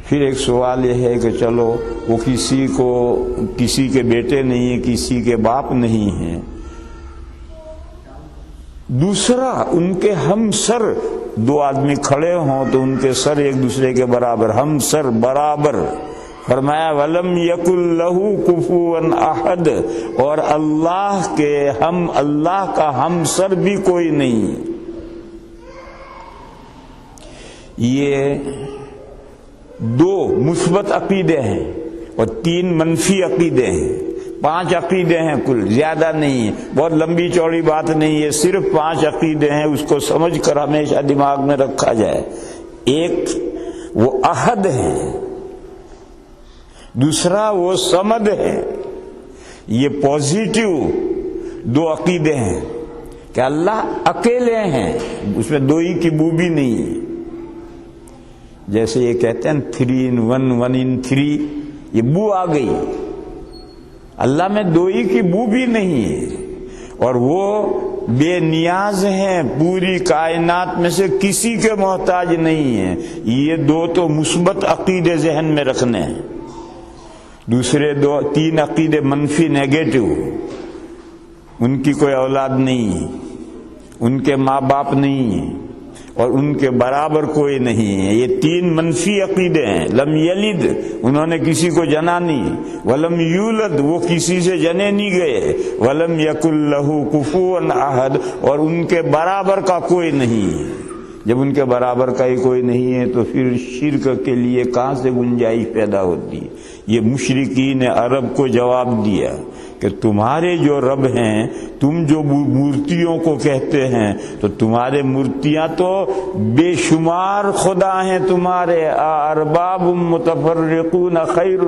پھر ایک سوال یہ ہے کہ چلو وہ کسی کے بیٹے نہیں ہیں، کسی کے باپ نہیں ہیں، دوسرا ان کے ہم سر، دو آدمی کھڑے ہوں تو ان کے سر ایک دوسرے کے برابر، ہم سر برابر۔ فرمایا وَلَمْ يَكُنْ لَهُ كُفُوًا أَحَدٌ، اور اللہ کا ہم سر بھی کوئی نہیں۔ یہ دو مثبت عقیدے ہیں اور 3 منفی عقیدے ہیں، 5 عقیدے ہیں کل، زیادہ نہیں، بہت لمبی چوڑی بات نہیں ہے، صرف 5 عقیدے ہیں، اس کو سمجھ کر ہمیشہ دماغ میں رکھا جائے۔ ایک وہ احد ہیں، دوسرا وہ صمد ہے. یہ پازیٹو دو عقیدے ہیں کہ اللہ اکیلے ہیں، اس میں دوئی کی بو بھی نہیں ہے. جیسے یہ کہتے ہیں 3 in 1 1 in 3، یہ بو آ گئی. اللہ میں دوئی کی بو بھی نہیں ہے، اور وہ بے نیاز ہیں، پوری کائنات میں سے کسی کے محتاج نہیں ہیں. یہ دو تو مثبت عقیدے ذہن میں رکھنے ہیں. دوسرے 3 عقیدے منفی نیگیٹو، ان کی کوئی اولاد نہیں، ان کے ماں باپ نہیں، اور ان کے برابر کوئی نہیں ہے. یہ 3 منفی عقیدے ہیں. لم یلد، انہوں نے کسی کو جنا نہیں. ولم یولد، وہ کسی سے جنے نہیں گئے. ولم یکن لہ کفوا احد، اور ان کے برابر کا کوئی نہیں ہے. جب ان کے برابر کا ہی کوئی نہیں ہے تو پھر شرک کے لیے کہاں سے گنجائش پیدا ہوتی ہے؟ یہ مشرکین عرب کو جواب دیا کہ تمہارے جو رب ہیں، تم جو مورتیوں کو کہتے ہیں، تو تمہارے مورتیاں تو بے شمار خدا ہیں تمہارے. ارباب متفرقون خیر،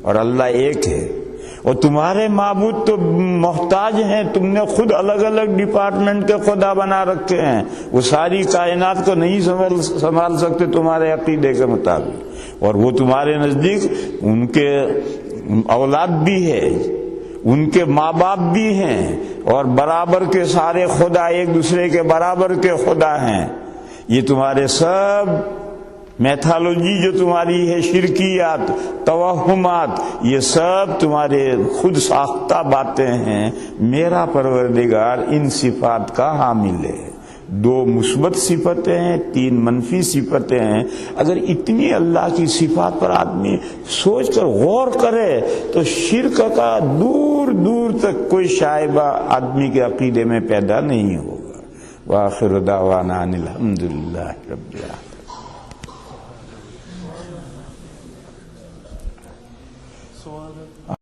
اور اللہ ایک ہے. اور تمہارے معبود تو محتاج ہیں، تم نے خود الگ الگ ڈپارٹمنٹ کے خدا بنا رکھے ہیں، وہ ساری کائنات کو نہیں سنبھال سکتے تمہارے عقیدے کے مطابق. اور وہ تمہارے نزدیک ان کے اولاد بھی ہے، ان کے ماں باپ بھی ہیں، اور برابر کے سارے خدا ایک دوسرے کے برابر کے خدا ہیں. یہ تمہارے سب میتھالوجی جو تمہاری ہے، شرکیات، توہمات، یہ سب تمہارے خود ساختہ باتیں ہیں. میرا پروردگار ان صفات کا حامل ہے. 2 مثبت صفتیں ہیں، 3 منفی صفتیں ہیں. اگر اتنی اللہ کی صفات پر آدمی سوچ کر غور کرے تو شرک کا دور دور تک کوئی شائبہ آدمی کے عقیدے میں پیدا نہیں ہوگا. وآخر دعوانا ان الحمدللہ رب العالمین.